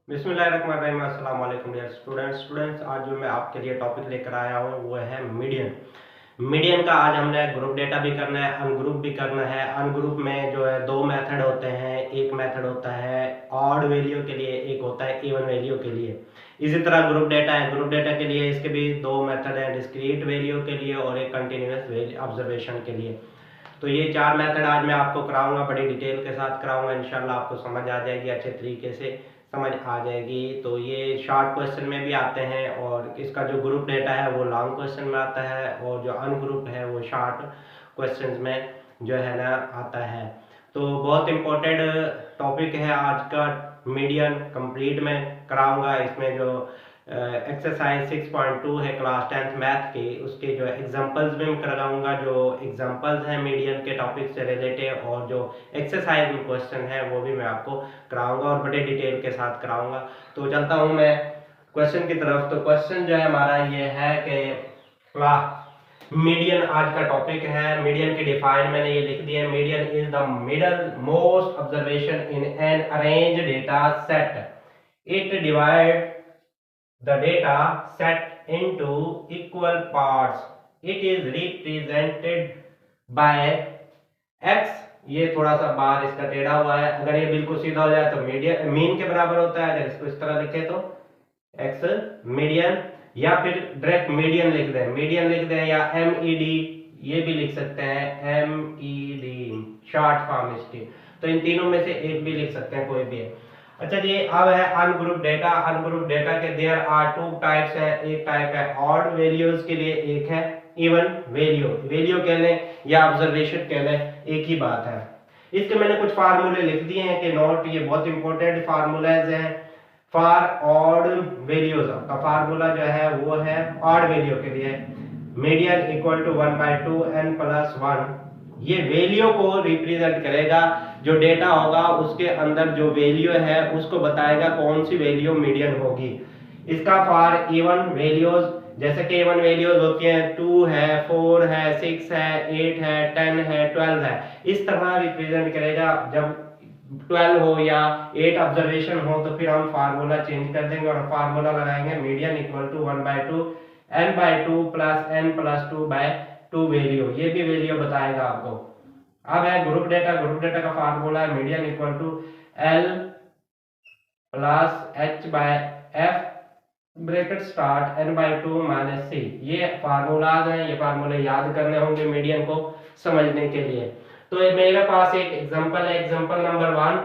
बिस्मिल्लाहिर्रहमानिर्रहीम। अस्सलाम वालेकुम डियर स्टूडेंट्स। आज जो मैं आपके लिए टॉपिक लेकर आया हूँ वो है मीडियन। मीडियन का आज हमने ग्रुप डेटा भी करना है, अनग्रुप भी करना है। अनग्रुप में जो है दो मेथड होते हैं। एक मेथड होता है ऑड वैल्यू के लिए, एक होता है इवन वैल्यू के लिए। इसी तरह ग्रुप डेटा है, ग्रुप डेटा के लिए इसके भी दो मेथड हैं, डिस्क्रीट वैल्यू के लिए और एक कंटिन्यूस ऑब्जर्वेशन के लिए। तो ये चार मेथड आज मैं आपको कराऊंगा, बड़ी डिटेल के साथ कराऊंगा। इंशाल्लाह आपको समझ आ जाएगी, अच्छे तरीके से समझ आ जाएगी। तो ये शॉर्ट क्वेश्चन में भी आते हैं और इसका जो ग्रुप डेटा है वो लॉन्ग क्वेश्चन में आता है और जो अनग्रुप है वो शॉर्ट क्वेश्चन में जो है ना आता है। तो बहुत इम्पोर्टेंट टॉपिक है आज का। मीडियन कंप्लीट में कराऊंगा। इसमें जो एक्सरसाइज 6.2 है क्लास 10th मैथ की, उसके जो एग्जांपल्स भी मैं कराऊंगा। जो एग्जांपल्स हैं मीडियन के टॉपिक से रिलेटेड और जो एक्सरसाइज में क्वेश्चन है वो भी मैं आपको कराऊंगा और बड़े डिटेल के साथ कराऊंगा। तो चलता हूं मैं क्वेश्चन की तरफ। तो क्वेश्चन जो है हमारा ये है कि मीडियन आज का टॉपिक है। मीडियन की डिफाइन मैंने ये लिख दिया है। Median is the middle most observation in an arrange data set. It divide the data set into equal parts. It is represented by x। ये थोड़ा सा बार इसका टेढ़ा हुआ है। अगर ये बिल्कुल सीधा हो जाए तो मीडियन मीन के बराबर होता है। अगर इसको इस तरह लिखे तो x मीडियन, या फिर डायरेक्ट मीडियन लिख दें, मीडियन लिख दें, या MED ये भी लिख सकते हैं, MED शॉर्ट फॉर्म इसकी। तो इन तीनों में से एक भी लिख सकते हैं, कोई भी है। अच्छा जी, अब है अनग्रुप डेटा। अनग्रुप डेटा के देयर आर टू टाइप्स है। एक टाइप है ऑड वैल्यूज के लिए, एक है इवन वैल्यू। वैल्यू कह लें या ऑब्जर्वेशन कह लें, एक ही बात है। इसके मैंने कुछ फार्मूले लिख दिए हैं कि नोट, ये बहुत इंपॉर्टेंट फार्मूलाज हैं फॉर ऑड वैल्यूज। का फार्मूला जो है वो है ऑड वैल्यू के लिए, मीडियन इक्वल टू 1/2 n + 1। ये वैल्यू को रिप्रेजेंट करेगा। जो डेटा होगा उसके अंदर जो वैल्यू है उसको बताएगा कौन सी वैल्यू मीडियन होगी। इसका फॉर इवन वैल्यूज, जैसे कि इवन वैल्यूज होती हैं 2 है, 4 है, 6 है, 8 है, 10 है, 12 है, इस तरह रिप्रेजेंट करेगा। जब 12 हो या 8 ऑब्जर्वेशन हो तो फिर हम फार्मूला चेंज कर देंगे और फार्मूला लगाएंगे median equal to 1/2 n/2 + n+2/2 value. ये भी वैल्यू बताएगा आपको। अब है ग्रुप डेटा। ग्रुप डेटा का फार्मूला है median equal to L + H/F bracket start n/2 - c। ये फार्मूलाज हैं, ये फार्मूले याद करने होंगे मीडियन को समझने के लिए। तो मेरे पास एक एग्जांपल है, example number 1।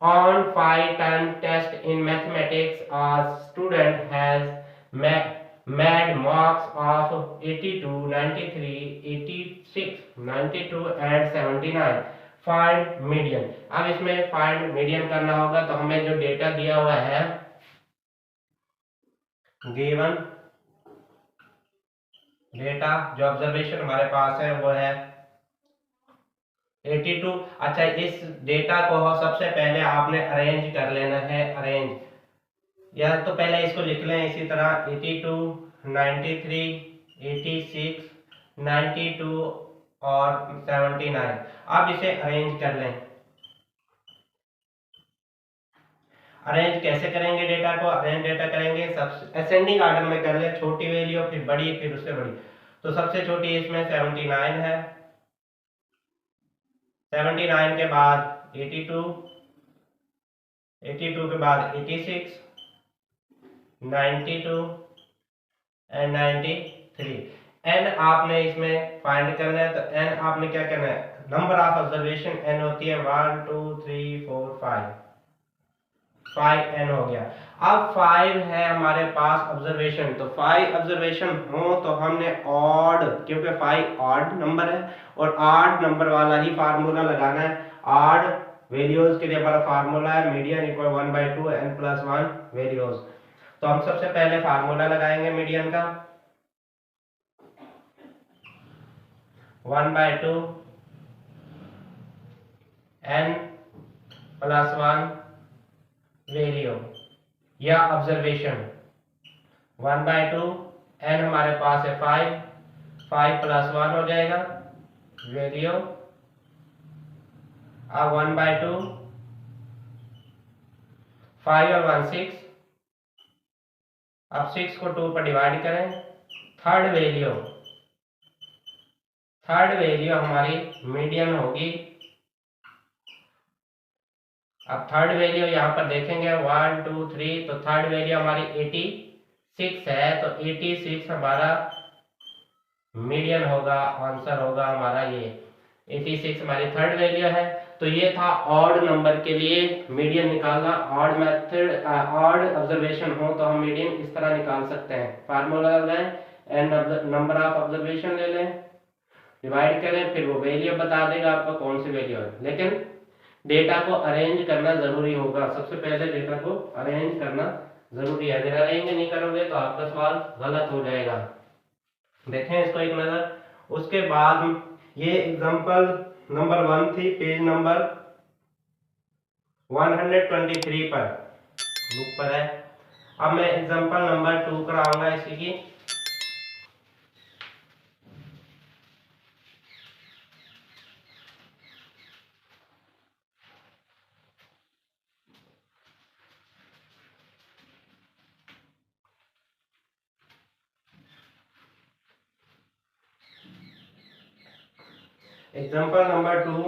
On 5 term test in mathematics, a student has made marks of 82, 93, 86, 92 and 79। Find median. अब इसमें फाइंड मीडियन करना होगा तो हमें जो डेटा दिया हुआ है, गिवन डेटा जो ऑब्जर्वेशन हमारे पास है वो है 82। अच्छा, इस डेटा को सबसे पहले आपने अरेंज कर लेना है। अरेंज, या तो पहले इसको लिख लें इसी तरह 82, 93, 86, 92 और 79। अब इसे अरेंज कर लें। अरेंज कैसे करेंगे डेटा को? अरेंज डेटा करेंगे सबसे असेंडिंग ऑर्डर में कर ले, छोटी वैल्यू फिर बड़ी फिर उससे बड़ी। तो सबसे छोटी इसमें 79 है, 79 के बाद 82, 82 के बाद 86, 92 एंड 93। एन आपने इसमें फाइंड करना है। तो एन आपने क्या करना है, नंबर ऑफ ऑब्जर्वेशन एन होती है 1 2 3 4 5, 5n हो गया। अब 5 है हमारे पास ऑब्जर्वेशन, तो 5 ऑब्जर्वेशन हो तो हमने ऑड, क्योंकि 5 ऑड नंबर है और ऑड नंबर वाला ही फार्मूला लगाना है। ऑड वैल्यूज के लिए हमारा फार्मूला है मीडियन इक्वल 1/2 n + 1 वैल्यूज। तो हम सबसे पहले फार्मूला लगाएंगे मीडियन का, 1/2 n + 1 वैल्यू या ऑब्जर्वेशन। 1/2 n हमारे पास है 5, 5 + 1 हो जाएगा वैल्यू। अब 1/2 5 और 1 6। अब 6 को 2 पर डिवाइड करें। थर्ड वैल्यू हमारी मीडियन होगी। अब थर्ड वैल्यू यहाँ पर देखेंगे 1 2 3, तो थर्ड वैल्यू हमारी 86 है, तो 86 हमारा मीडियन होगा, आंसर होगा हमारा ये 86 हमारी थर्ड वैल्यू है। तो ये था ऑड नंबर के लिए मीडियन निकालना। ऑड मेथड, ऑड ऑब्जर्वेशन हो तो हम मीडियन इस तरह निकाल सकते हैं। फार्मूला लगाएं, एन नंबर ऑफ ऑब्जर्वेशन ले लें, डिवाइड करें, फिर वो वैल्यू बता देगा आपको कौन सी वैल्यू है। लेकिन डेटा को अरेंज करना जरूरी होगा। सबसे पहले डेटा को अरेंज करना जरूरी है। अगर अरेंज नहीं करोगे तो आपका सवाल गलत हो जाएगा। देखें इसको एक नजर। उसके बाद ये एग्जांपल नंबर 1 थी, पेज नंबर 123 पर बुक पर है। अब मैं एग्जांपल नंबर 2 कराऊंगा इसी की। एग्जांपल नंबर 2,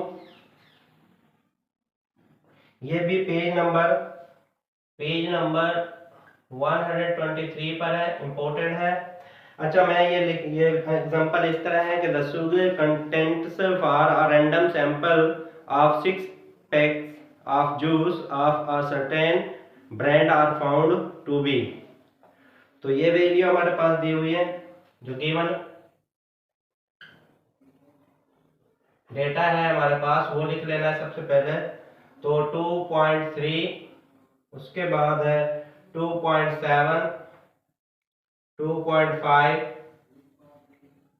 ये भी पेज नंबर 123 पर है, इंपॉर्टेंट है। अच्छा, मैं ये एग्जांपल इस तरह है कि the sugar contents for a random sample of 6 packs of juice of a certain brand are found to be. तो ये वैल्यू हमारे पास दी हुई है, जो गिवन डेटा है हमारे पास वो लिख लेना है सबसे पहले। तो 2.3, उसके बाद है 2.7, 2.5,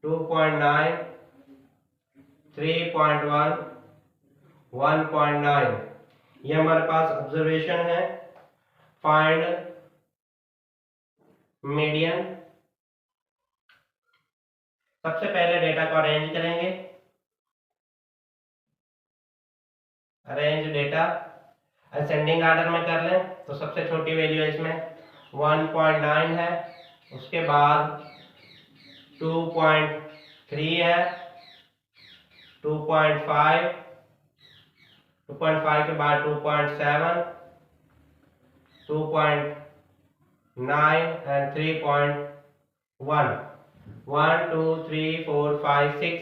2.9, 3.1, 1.9, ये हमारे पास ऑब्जर्वेशन है। Find median. सबसे पहले डेटा को अरेंज करेंगे। अरेंज डेटा असेंडिंग ऑर्डर में कर लें, तो सबसे छोटी वैल्यू है इसमें 1.9 है, उसके बाद 2.3 है, 2.5, 2.5 के बाद 2.7, 2.9 एंड 3.1, 1 2 3 4 5 6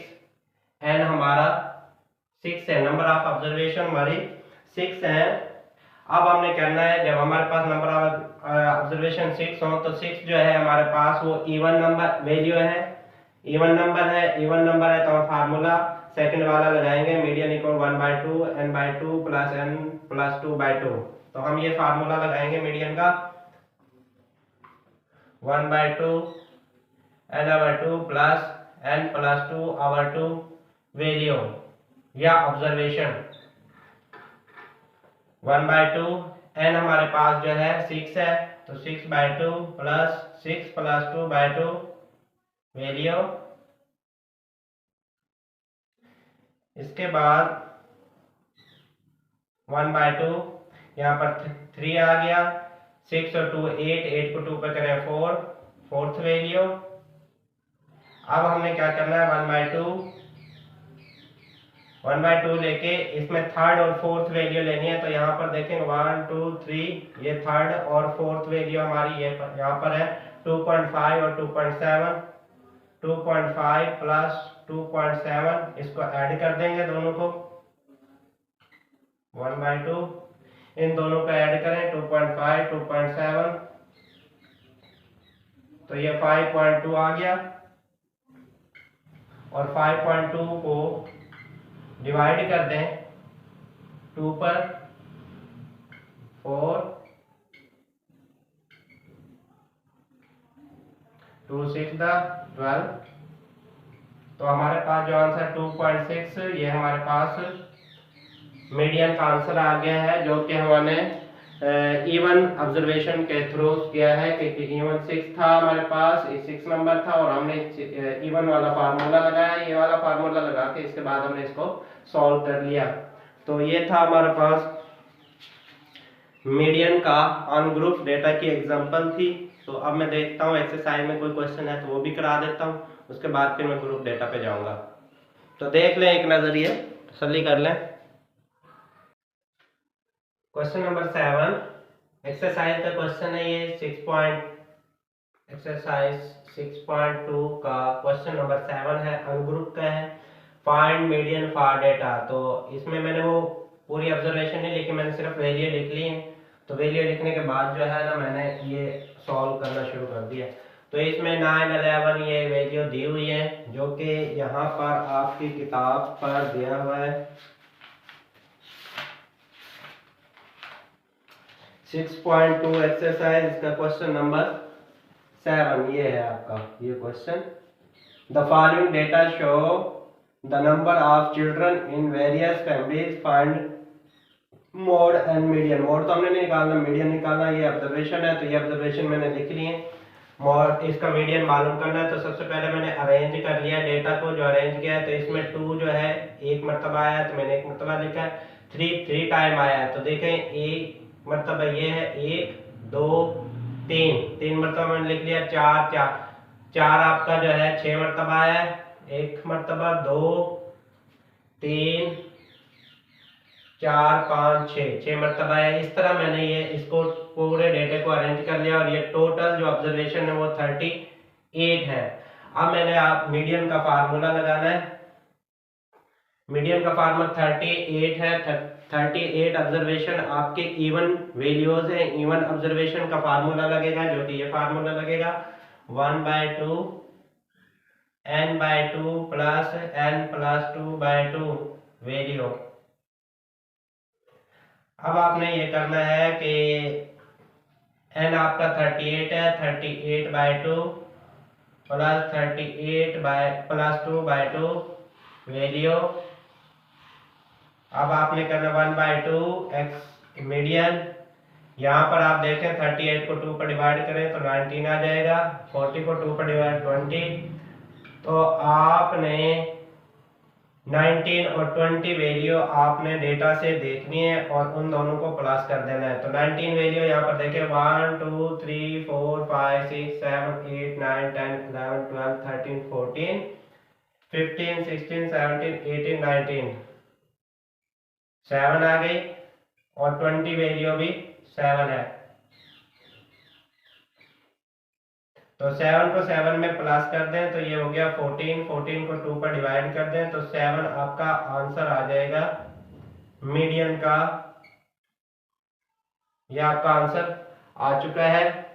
एंड हमारा 6 है। नंबर ऑफ ऑब्जर्वेशन हमारी 6 है। अब हमने करना है, जब हमारे पास नंबर ऑफ ऑब्जर्वेशन 6 हो तो 6 जो है हमारे पास वो इवन नंबर वैल्यू है, इवन नंबर है। तो हम फार्मूला सेकंड वाला लगाएंगे, median equal 1/2 n/2 plus n plus 2/2। तो हम ये फार्मूला लगाएंगे मीडियन का, 1/2 n/2 plus n plus 2/2 value या ऑब्जर्वेशन। 1/2 n हमारे पास जो है 6 है, तो 6/2 प्लस 6 प्लस 2/2 वैल्यू। इसके बाद 1/2, यहाँ पर 3 आ गया, 6 और 2 8, 8 को 2 पर करें 4, फोर्थ वैल्यू। अब हमने क्या करना है, 1/2 लेके इसमें थर्ड और फोर्थ वैल्यू लेनी है। तो यहाँ पर देखेंगे 1 2 3, ये थर्ड और फोर्थ वैल्यू हमारी ये यहाँ पर है 2.5 और 2.7, 2.5 प्लस 2.7, इसको ऐड कर देंगे दोनों को, 1/2 इन दोनों को ऐड करें 2.5 2.7, तो ये 5.2 आ गया। और 5.2 को डिवाइड कर दें 2 पर, 4 2 6 12, तो हमारे पास जो आंसर 2.6, ये हमारे पास मीडियन का आंसर आ गया है, जो कि हमने इवन ऑब्जर्वेशन के थ्रू किया है कि इवन 6 था हमारे पास, 6 नंबर था और हमने इवन वाला फार्मूला लगाया, ये वाला फार्मूला लगा के इसके बाद हमने इसको सॉल्व कर लिया। तो ये था हमारे पास मीडियन का ऑन ग्रुप डेटा की एग्जांपल थी। तो अब मैं देखता हूँ एक्सरसाइज में कोई क्वेश्चन है तो वो भी करा देता हूँ, उसके बाद फिर मैं ग्रुप डेटा पे जाऊंगा। तो देख लें एक नजरिए, तसल्ली कर लें। क्वेश्चन नंबर 7 एक्सरसाइज का क्वेश्चन है ये। एक्सरसाइज 6.2 का क्वेश्चन नंबर 7 है, अनग्रुप का है। Find median for data. तो इसमें मैंने वो पूरी ऑब्जर्वेशन नहीं लिखी, मैंने सिर्फ वैल्यू लिख ली है। तो वैल्यू लिखने के बाद जो है ना मैंने ये सॉल्व करना शुरू कर दिया। तो इसमें 9, 11 ये वैल्यू दी हुई है जो कि यहाँ पर आपकी किताब पर दिया हुआ है। 6.2 एक्सरसाइज का क्वेश्चन नंबर 7 ये है आपका ये question. The following data show the number of children in various families, find mode and median. Mode तो हमने नहीं निकालना, मीडियन निकालना। ये ऑब्जर्वेशन है तो ये ऑब्जर्वेशन मैंने लिख ली है। मोड इसका मीडियन मालूम करना है। तो सबसे पहले मैंने अरेंज कर लिया डेटा को, जो अरेंज किया है। तो इसमें 2 जो है एक मरतबा आया है तो मैंने एक मरतबा लिखा है। 3 टाइम आया है तो देखें एक मरतबा ये है, 1 2 3 मरतबा मैंने लिख लिया। 4 आपका जो है 6 मरतबा आया है, एक मरतबा 2 3 4 5 6 मरतबा है। इस तरह मैंने ये इसको पूरे डेटे को अरेंज कर लिया और ये टोटल जो ऑब्जर्वेशन है वो 38 है। अब मैंने आप मीडियन का फार्मूला लगाना है। मीडियन का फार्मूला 38 है। 38 ऑब्जर्वेशन आपके इवन वैल्यूज है। इवन ऑब्जर्वेशन का फार्मूला लगेगा जो कि ये फार्मूला लगेगा 1/2 n/2 प्लस n+2/2 वैल्यू। अब आपने ये करना है कि n आपका 38 है, 38/2 प्लस 38/+2/2 वैल्यू। अब आपने करना 1/2 x मीडियन। यहाँ पर आप देखें 38 को 2 पर डिवाइड करें तो 19 आ जाएगा। 40 को 2 पर डिवाइड 20। तो आपने 19 और 20 वैल्यू आपने डेटा से देखनी है और उन दोनों को प्लस कर देना है। तो 19 वैल्यू यहाँ पर देखें 1 2 3 4 5 6 7 8 9 10 11 12 13 14 15 16 17 18 19 7 आ गई और 20 वैल्यू भी 7 है। तो 7 को 7 में प्लस कर दें तो ये हो गया 14। 14 को 2 पर डिवाइड कर दें तो 7 आपका आंसर आ जाएगा मीडियन का। ये आपका आंसर आ चुका है।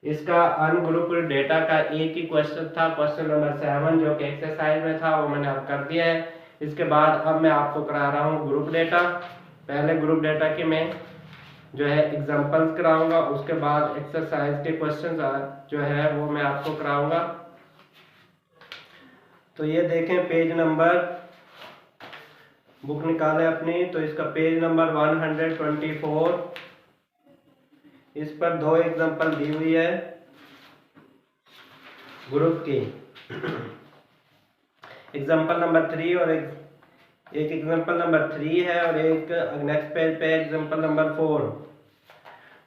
इसका अनग्रुप डेटा का एक ही क्वेश्चन था, क्वेश्चन नंबर 7 जो कि एक्सरसाइज में था, वो मैंने हल कर दिया है। इसके बाद अब मैं आपको करा रहा हूँ ग्रुप डेटा। पहले ग्रुप डेटा की मैं जो है एग्जांपल्स कराऊंगा, उसके बाद एक्सरसाइज के क्वेश्चन जो है वो मैं आपको कराऊंगा। तो ये देखें पेज नंबर, बुक निकालें अपनी, तो इसका पेज नंबर 124। इस पर 2 एग्जांपल दी हुई है ग्रुप की। एग्जांपल नंबर 3 और एक एग्जांपल नंबर 3 है और एक नेक्स्ट पेज पे एग्जांपल नंबर 4।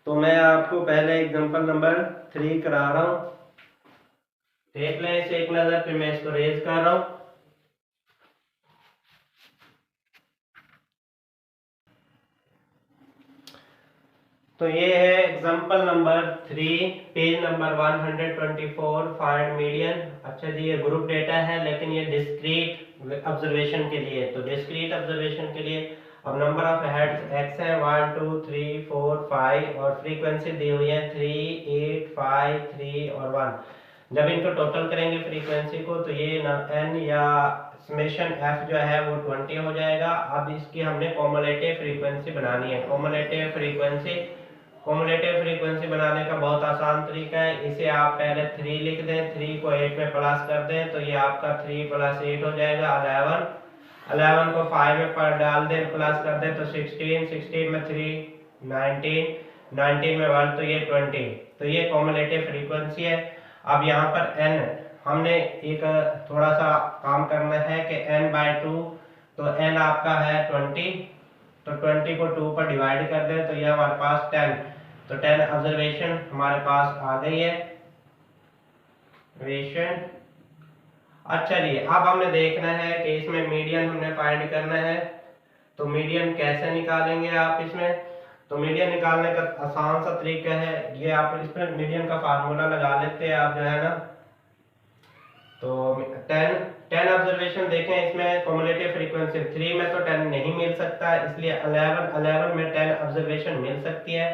तो मैं आपको पहले एग्जांपल नंबर 3 करा रहा हूं, देख लें इसे एक नजर, फिर मैं इसको रेज कर रहा हूं। तो ये है example number 3, page number 124, find median. अच्छा जी, ये ग्रुप डेटा है लेकिन ये डिस्क्रीट ऑब्जर्वेशन के लिए। तो डिस्क्रीट ऑब्जर्वेशन के लिए अब नंबर ऑफ हेड्स x है 1 2 3 4 5 और फ्रीक्वेंसी दी हुई है 3 8 5 3 और 1। जब इनको टोटल करेंगे फ्रीक्वेंसी को तो ये n या समेशन f जो है वो 20 हो जाएगा। अब इसकी हमने कॉमुलेटिव फ्रीक्वेंसी बनानी है। कॉमुलेटिव फ्रीक्वेंसी बनाने का बहुत आसान तरीका है। इसे आप पहले 3 लिख दें, 3 को 8 में प्लस कर दें तो ये आपका 3 + 8 हो जाएगा 11। 11 को 5 में पर डाल दें, प्लस कर दें तो 16, 16 में 3 19, 19 में 1 तो ये 20। तो ये कॉमुलेटिव फ्रीक्वेंसी है। अब यहाँ पर n हमने एक थोड़ा सा काम करना है कि n/2, तो n आपका है 20 तो 20 को 2 पर डिवाइड कर दें तो ये हमारे पास 10, तो 10 ऑब्जर्वेशन हमारे पास आ गई है। अच्छा जी, अब हमने देखना है कि इसमें मीडियन हमने फाइंड करना है। तो मीडियन कैसे निकालेंगे आप इसमें? तो मीडियन निकालने का आसान सा तरीका है, ये आप इसमें मीडियन का फार्मूला लगा लेते हैं आप, जो है ना। तो 10 ऑब्जर्वेशन देखें, इसमें कम्युलेटिव फ्रीक्वेंसी 3 में तो 10 नहीं मिल सकता, इसलिए 11 में 10 ऑब्जर्वेशन मिल सकती है।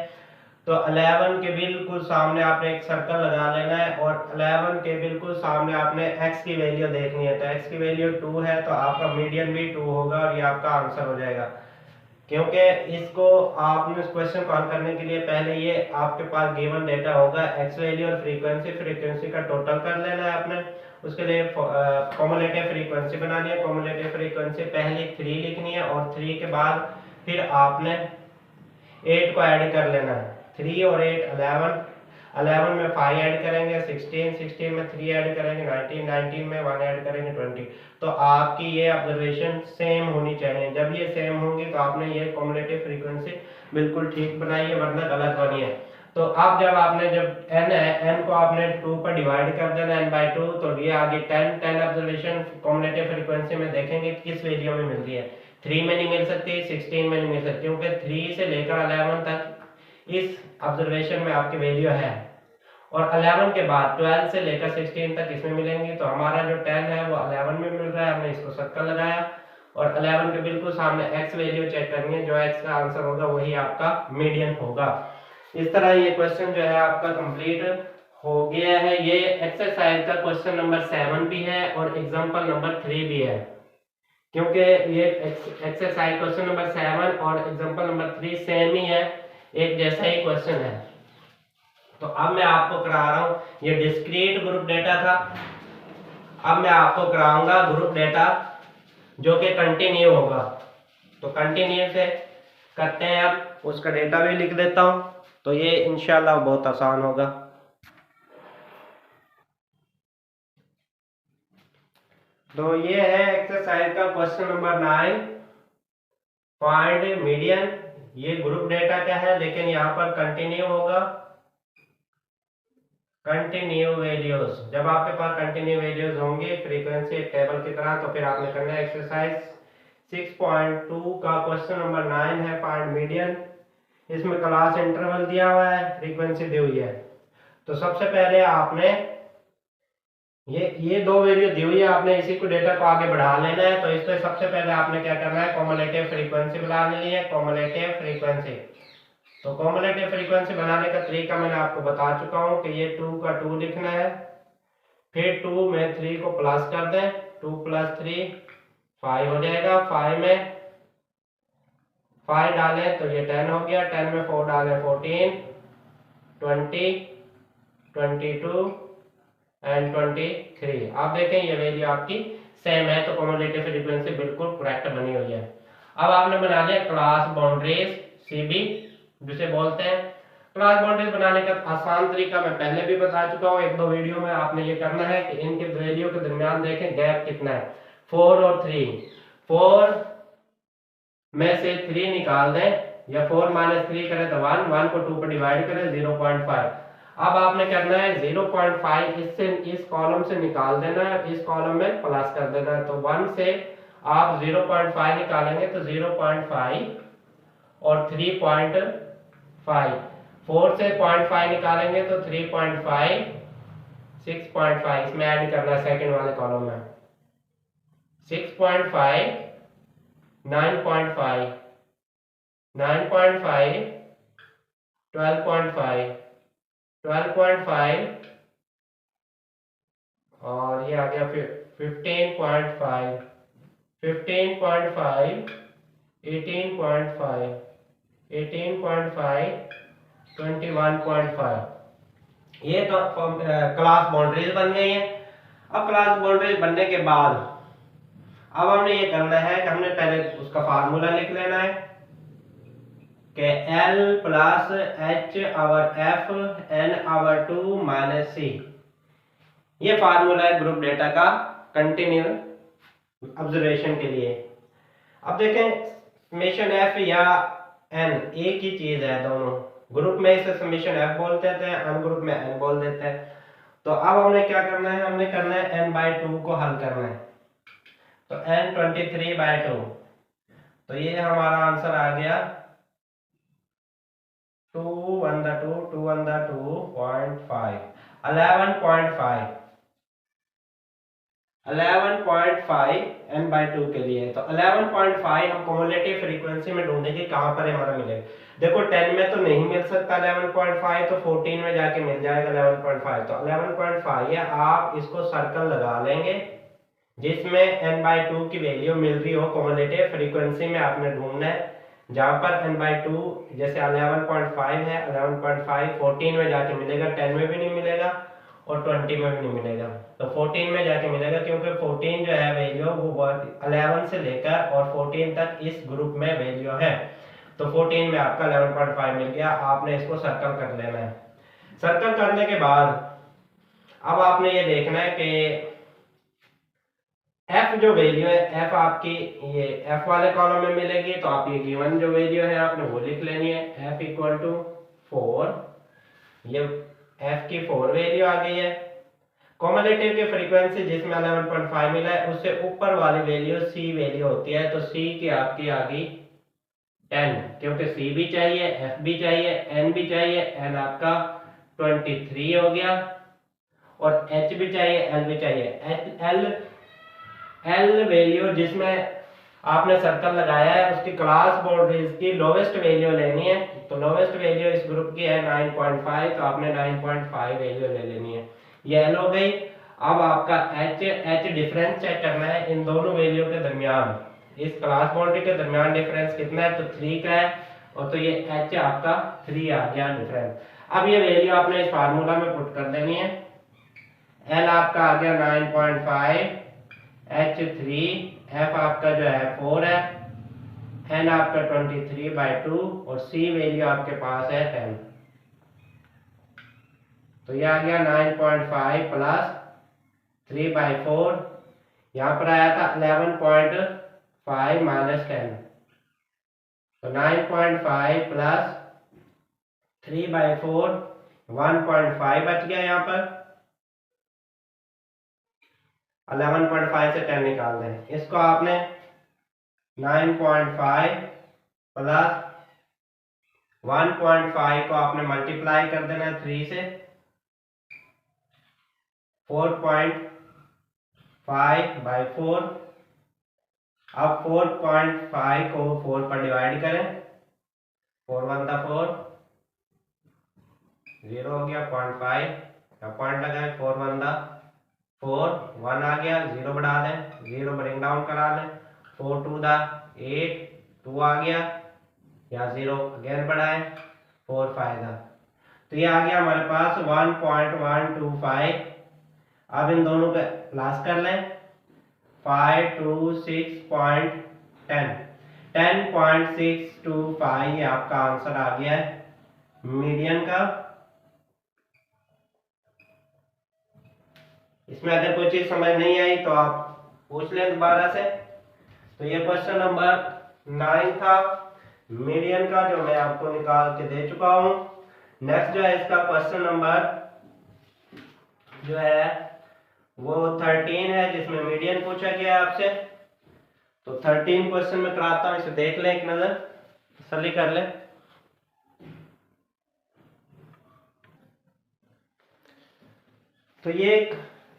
तो 11 के बिल्कुल सामने आपने एक सर्कल लगा लेना है और 11 के बिल्कुल सामने आपने x की वैल्यू देखनी है। तो x की वैल्यू 2 है तो आपका मीडियन भी 2 होगा और ये आपका आंसर हो जाएगा। क्योंकि इसको आपने इस क्वेश्चन को हल करने के लिए पहले ये आपके पास गिवन डेटा होगा, x वैल्यू और फ्रीक्वेंसी का टोटल कर लेना है आपने। उसके लिए कम्युलेटिव फ्रीक्वेंसी बनानी है। कम्युलेटिव फ्रीक्वेंसी पहले 3 लिखनी है और 3 के बाद फिर आपने 8 को ऐड कर लेना है। 3 और 8 11 में 5 ऐड करेंगे 16 में 3 ऐड करेंगे 19 में 1 ऐड करेंगे 20। तो आपकी ये ऑब्जर्वेशन सेम होनी चाहिए। जब ये सेम होंगी तो आपने ये कम्युलेटिव फ्रीक्वेंसी बिल्कुल ठीक बनाई है, वरना गलत बनी है। तो अब जब आपने जब n है, n को आपने 2 पर डिवाइड कर देना n/2, तो ये आगे 10 ऑब्जर्वेशन कम्युलेटिव फ्रीक्वेंसी में देखेंगे किस वैल्यू में मिलती है। 3 में नहीं मिल सकती, 16 में नहीं मिल सकती, क्योंकि 3 से लेकर 11 तक इस ऑब्जर्वेशन में आपकी वैल्यू है और 11 के बाद 12 से लेकर 16 तक इसमें मिलेंगी। तो हमारा जो 10 है वो 11 में मिल रहा है, हमने इसको सर्कल लगाया और 11 के बिल्कुल सामने x वैल्यू चेक करनी है। जो x का आंसर होगा वही आपका मीडियन होगा। इस तरह ये क्वेश्चन जो है आपका कंप्लीट हो गया है। ये एक्सरसाइज का क्वेश्चन नंबर 7 भी है और एग्जांपल नंबर 3 भी है, क्योंकि ये एक्सरसाइज क्वेश्चन नंबर 7 और एग्जांपल नंबर 3 सेम ही है, एक जैसा ही क्वेश्चन है। तो अब मैं आपको करा रहा हूं, ये डिस्क्रीट ग्रुप डेटा था, अब मैं आपको कराऊंगा ग्रुप डेटा जो कि कंटिन्यू होगा। तो कंटिन्यू से करते हैं, अब उसका डेटा भी लिख देता हूं, तो ये इंशाल्लाह बहुत आसान होगा। तो ये है एक्सरसाइज का क्वेश्चन नंबर 9, फाइंड मीडियन। ये ग्रुप डेटा क्या है, लेकिन यहाँ पर कंटिन्यू होगा, कंटिन्यू वैल्यूज। जब आपके पास कंटिन्यू वैल्यूज होंगे फ्रीक्वेंसी एक टेबल की तरह, तो फिर आपने करना है एक्सरसाइज 6.2 का क्वेश्चन नंबर 9 है, फाइंड मीडियन। इसमें क्लास इंटरवल दिया हुआ है, फ्रीक्वेंसी दी हुई है। तो सबसे पहले आपने ये दो वैल्यू दी हुई है, आपने इसी को डेटा को आगे बढ़ा लेना है। तो इसमें सबसे पहले आपने क्या करना है, कम्युलेटिव फ्रीक्वेंसी बनानी है, कम्युलेटिव फ्रीक्वेंसी। तो कम्युलेटिव फ्रीक्वेंसी बनाने का तरीका मैंने आपको बता चुका हूं कि ये 2 का 2 लिखना है, फिर 2 में 3 को प्लस कर दें, 2 + 3 5 हो जाएगा। 5 में 5 डालें तो ये 10 हो गया, 10 में 4 डालें 14, 20, 22 एंड 23। आप देखें ये वैल्यू आपकी सेम है, तो कम्युलेटिव फ्रीक्वेंसी बिल्कुल करेक्ट बनी हुई है। अब आपने बना लिया क्लास बाउंड्रीज CB, जिसे बोलते हैं। क्लास बाउंड्रीज बनाने का आसान तरीका मैं पहले भी बता चुका हूँ, 1-2 वीडियो में। आपने ये करना है कि इनके वैल्यू के दरमियान देखें गैप कितना है, 4 और 3। 4 में से 3 निकाल दें, या 4 - 3 करें तो 1 को 2 पर डिवाइड करें 0.5। अब आपने करना है 0.5 इससे इस कॉलम से निकाल देना है, इस कॉलम में प्लस कर देना है। तो 1 से आप 0.5 निकालेंगे तो 0.5 और 3.5, 4 से 0.5 निकालेंगे तो 3.5, 6.5, इसमें ऐड करना है सेकंड वाले कॉलम में, 6.5, 9.5, 9.5, 12.5, 12.5 और ये आ गया 15.5, 15.5, 18.5, 18.5, 21.5। ये तो क्लास बाउंड्रीज बन गई है। अब क्लास बाउंड्रीज बनने के बाद अब हमने ये करना है कि हमने पहले उसका फार्मूला लिख लेना है कि L + H/F N/2 - C। ये फार्मूला है ग्रुप डेटा का कंटिन्यू ऑब्जर्वेशन के लिए। अब देखें समेशन एफ या एन एक ही चीज है, दोनों ग्रुप में इसे समेशन एफ बोल देते हैं, अन ग्रुप में एन बोल देते हैं। तो अब हमने क्या करना है, हमने करना है n/2 को हल करना है। तो n 23/2, तो ये हमारा आंसर आ गया 2 1 2 2 1 2.5 11.5 n/2 के लिए। तो 11.5 हम कम्युलेटिव फ्रीक्वेंसी में ढूंढेंगे कहां पर हमारा मिलेगा। देखो 10 में तो नहीं मिल सकता 11.5, तो 14 में जाके मिल जाएगा 11.5। तो 11.5 है, आप इसको सर्कल लगा लेंगे जिसमें n/2 की वैल्यू मिल रही हो। कम्युलेटिव फ्रीक्वेंसी में आपने ढूंढना है जहां पर n/2 जैसे 11.5 है, 11.5 14 में जाके मिलेगा, 10 में भी नहीं मिलेगा और 20 में भी नहीं मिलेगा। तो 14 में जाके मिलेगा क्योंकि 14 जो है वैल्यू वो 11 से लेकर और 14 तक इस ग्रुप में वैल्यू है। तो 14 में आपका 11.5 मिल गया। आपने इसको सर्कल कर लेना है। सर्कल करने के बाद अब आपने ये देखना है कि f जो वैल्यू है, f आपकी ये f वाले कॉलम में मिलेगी। तो आप ये गिवन जो वैल्यू है आपने वो लिख लेनी है, f इक्वल टू 4। ये f की 4 वैल्यू आ गई है। कम्युलेटिव की फ्रीक्वेंसी जिसमें 11.5 मिला है उससे ऊपर वाली वैल्यू c वैल्यू होती है। तो c की आपकी आ गई 10, क्योंकि c भी चाहिए, f भी चाहिए, n भी चाहिए। n आपका 23 हो गया और h भी चाहिए, l भी चाहिए। L वैल्यू जिसमें आपने सर्कल लगाया है उसकी क्लास बाउंड्रीज की लोवेस्ट वैल्यू लेनी है। तो लोवेस्ट वैल्यू इस ग्रुप की है 9.5, तो आपने 9.5 वैल्यू ले लेनी है। ये L हो गई। अब आपका H डिफरेंस चेक करना है इन दोनों वैल्यू के दरमियान। इस क्लास बाउंड्री के दरमियान डिफरेंस कितना है, तो 3 का है। और तो ये H आपका 3 आ गया डिफरेंस। अब ये वैल्यू आपने इस फार्मूला में पुट कर देनी है। L आपका आ गया 9.5, H3, F आपका जो है 4 है, N आपका 23/2 और C वैल्यू आपके पास है 10। तो ये आ गया 9.5 प्लस 3/4, यहाँ पर आया था 11.5 माइनस 10। तो 9.5 प्लस 3/4 1.5 बच गया। यहाँ पर 11.5 से 10 निकाल दें। इसको आपने 9.5 प्लस 1.5 को आपने मल्टीप्लाई कर देना 3 से, 4.5/4। अब 4.5 को 4 पर डिवाइड करें, 4 1 4, 0 हो गया, 0.5 या पॉइंट लगाए, 4 1 4, 1 आ गया, 0 बढ़ा दें, 0 ब्रिंग डाउन करा लें, 4 2 8, 2 आ गया, या 0 अगेन बढ़ाएं, 4 5। तो ये आ गया हमारे पास 1.125। अब इन दोनों का प्लस कर लें, 526.10 10.625 ये आपका आंसर आ गया है मीडियन का। इसमें अगर कोई चीज समझ नहीं आई तो आप पूछ लें दोबारा से। तो ये क्वेश्चन नंबर 9 था मीडियन का, जो मैं आपको निकाल के दे चुका हूं। नेक्स्ट जो है इसका क्वेश्चन नंबर जो है वो 13 है, जिसमें मीडियन पूछा गया है आपसे। तो 13 क्वेश्चन में कराता हूं, इसे देख लें एक नजर, तसल्ली कर लें। तो ये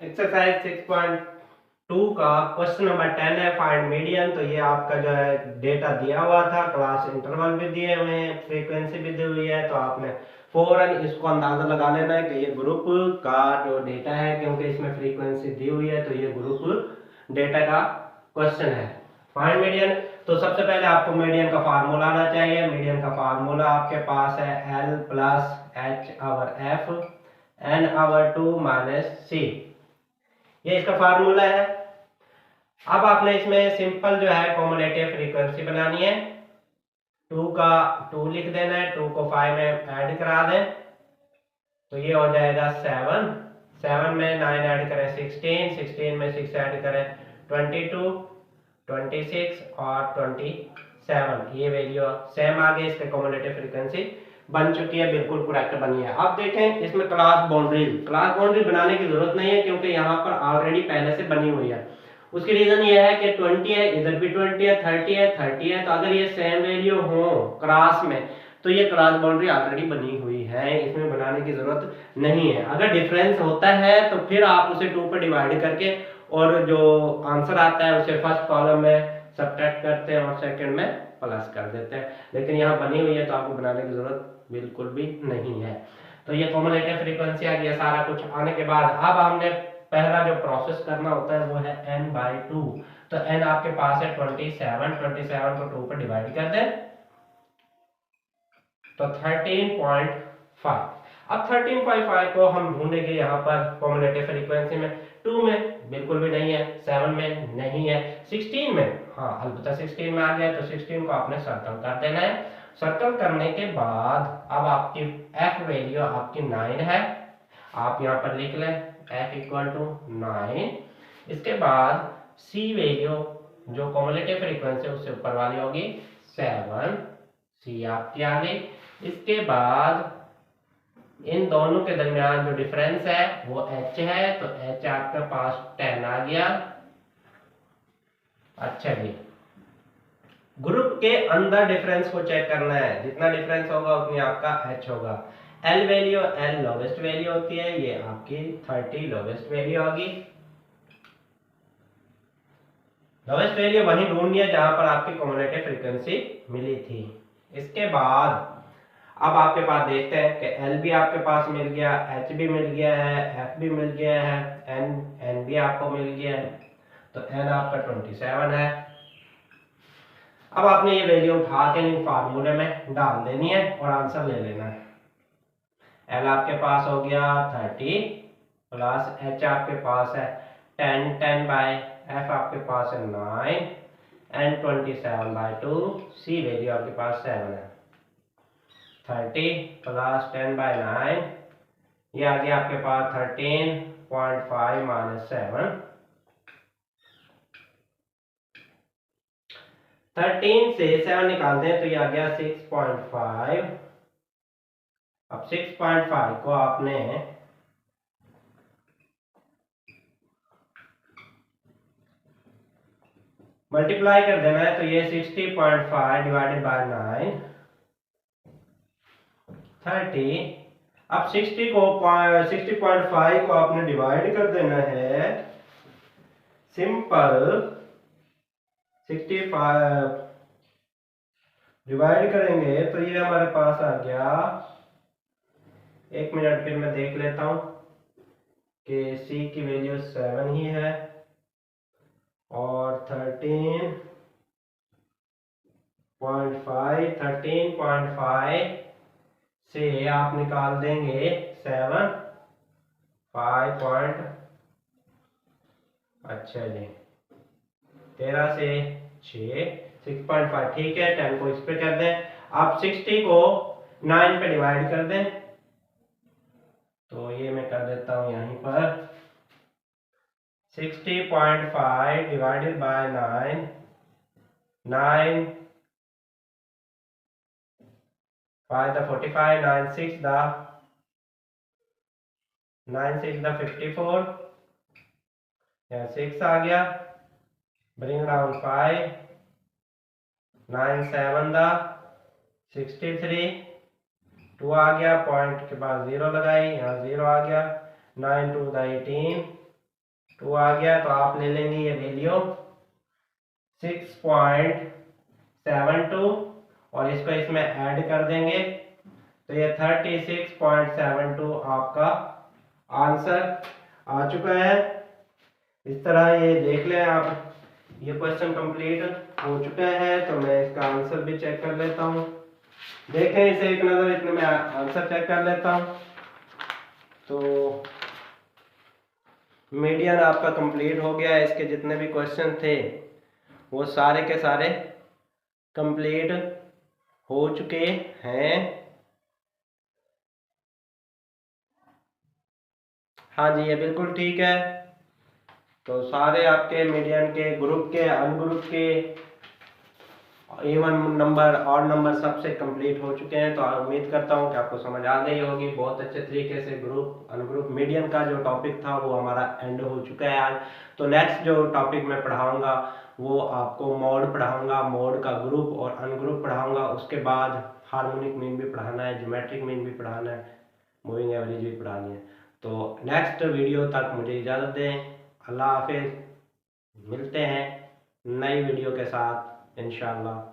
एक्सरसाइज 6.2 का क्वेश्चन नंबर 10 है, फाइंड मीडियन। तो ये आपका जो है डेटा दिया हुआ था, क्लास इंटरवल भी दिए हुए हैं, फ्रीक्वेंसी भी दी हुई है। तो आपने फौरन इसको अंदाजा लगा लेना है कि ये ग्रुप का जो डेटा है, क्योंकि इसमें फ्रीक्वेंसी दी हुई है, तो ये ग्रुप डेटा का क्वेश्चन है। Find median. तो सबसे पहले आपको मीडियन का फार्मूला आना चाहिए। मीडियन का फार्मूला आपके पास है L plus H/F N/2 minus C, ये इसका फार्मूला है। अब आपने इसमें सिंपल जो है कॉम्युलेटिव फ्रीक्वेंसी बनानी है। 2 का 2 लिख देना है, 2 को 5 में ऐड करा दें, तो ये हो जाएगा 7, 7 में 9 ऐड करें 16, 16 में 6 ऐड करें 22, 26 और 27। 7, ये वैल्यू सेम आ गई, इसके कम्युलेटिव फ्रीक्वेंसी बन चुकी है, बिल्कुल करेक्ट बनी है। अब देखें इसमें क्लास बाउंड्री बनाने की जरूरत नहीं है क्योंकि यहाँ पर ऑलरेडी पहले से बनी हुई है। उसकी रीजन ये है कि 20 है, इधर भी 20 है, 30 है, तो अगर ये सेम वैल्यू हो क्रॉस में तो ये क्रॉस बाउंड्री ऑलरेडी बनी हुई है, इसमें बनाने की जरूरत नहीं है। अगर डिफरेंस होता है तो फिर आप उसे 2 पर डिवाइड करके और जो आंसर आता है उसे फर्स्ट कॉलम में सब्ट्रैक्ट करते हैं और सेकंड में प्लस कर देते हैं, लेकिन यहाँ बनी हुई है तो आपको बनाने की जरूरत बिल्कुल भी नहीं है। तो ये कम्युलेटिव फ्रीक्वेंसी आ गया। सारा कुछ आने के बाद अब हमने पहला जो प्रोसेस करना होता है वो है n/2। तो n आपके पास है 27 को 2 पर डिवाइड कर दें तो 13.5। अब 13.5 को हम ढूंढेंगे यहाँ पर कम्युलेटिव फ्रीक्वेंसी में। 2 में बिल्कुल भी नहीं है, 7 में नहीं है, 16 में हाँ अलबत्ता 16 में आ गया, तो 16 को आपने सर्कल कर देना है। सर्कल करने के बाद अब आपकी f वैल्यू आपकी 9 है, आप यहाँ पर लिख लें f इक्वल टू 9। इसके बाद c वैल्यू जो कम्युलेटिव फ्रीक्वेंसी उससे ऊपर वाली होगी 7, c आपकी आ गई। इसके बाद इन दोनों के दरमियान जो डिफरेंस है वो h है, तो h आपके पास 10 आ गया। अच्छा जी, ग्रुप के अंदर डिफरेंस को चेक करना है, जितना डिफरेंस होगा उतनी आपका h होगा। L value, L lowest value होती है, ये आपकी 30 लोवेस्ट वैल्यू होगी। लोवेस्ट वैल्यू वहीं ढूंढनी है जहां पर आपकी कम्युलेटिव फ्रीक्वेंसी मिली थी। इसके बाद अब आपके पास देखते हैं कि L भी आपके पास मिल गया, H भी मिल गया है, F भी मिल गया है, N भी आपको मिल गया है, तो N आपका 27 है। अब आपने ये वैल्यू उठा के फार्मूले में डाल देनी है और आंसर ले लेना है। L आपके पास हो गया 30 प्लस H आपके पास है 10/, F आपके पास है 9 एंड 27/2, C वैल्यू आपके पास 7 है। 30 प्लस 10/9, ये आ गया आपके पास 13.5 माइनस 7। 13 से 7 निकालते हैं तो ये आ गया 6.5। अब 6.5 को आपने मल्टीप्लाई कर देना है, तो ये 60.5 डिवाइडेड बाय 9 30। अब 60.5 को आपने डिवाइड कर देना है, सिंपल 65 डिवाइड करेंगे तो ये हमारे पास आ गया, एक मिनट फिर मैं देख लेता हूं कि C की वैल्यू 7 ही है और 13.5 से आप निकाल देंगे 7 5 अच्छा जी 13 से 6 6.5 ठीक है। 10 को इस पे कर दें। आप 60 को 9 पे डिवाइड कर दें, तो ये मैं कर देता हूं यहीं पर 60.5 डिवाइडेड बाय 9 5 the 45 9 6 the 54 या 6 आ गया, bring down 5 9 7 the 63 2 आ गया, पॉइंट के बाद 0 लगाई, यहाँ 0 आ गया, 9 2 the 18 2 आ गया, तो आप ले लेंगे ये वैल्यू 6.72 और इसको इसमें ऐड कर देंगे तो ये 36.72 आपका आंसर आ चुका है। इस तरह ये देख लें आप, ये क्वेश्चन कंप्लीट हो चुका है। तो मैं इसका आंसर भी चेक कर लेता हूँ, देखें इसे एक नज़र, इतने में आंसर चेक कर लेता हूँ। तो मीडियन आपका कंप्लीट हो गया है, इसके जितने भी क्वेश्चन थे वो सारे के सारे कंप्लीट हो चुके हैं। हाँ जी, ये बिल्कुल ठीक है। तो सारे आपके मीडियन के, ग्रुप के, अनग्रुप के इवन नंबर और नंबर सबसे कंप्लीट हो चुके हैं। तो उम्मीद करता हूँ कि आपको समझ आ गई होगी बहुत अच्छे तरीके से। ग्रुप अनग्रुप मीडियन का जो टॉपिक था वो हमारा एंड हो चुका है आज। तो नेक्स्ट जो टॉपिक मैं पढ़ाऊँगा वो आपको मोड पढ़ाऊँगा, मोड का ग्रुप और अनग्रुप पढ़ाऊँगा। उसके बाद हार्मोनिक मीन भी पढ़ाना है, ज्योमेट्रिक मीन भी पढ़ाना है, मूविंग एवरेज भी पढ़ानी है। तो नेक्स्ट वीडियो तक मुझे इजाज़त दें। अल्लाह हाफिज़। मिलते हैं नई वीडियो के साथ इंशाअल्लाह।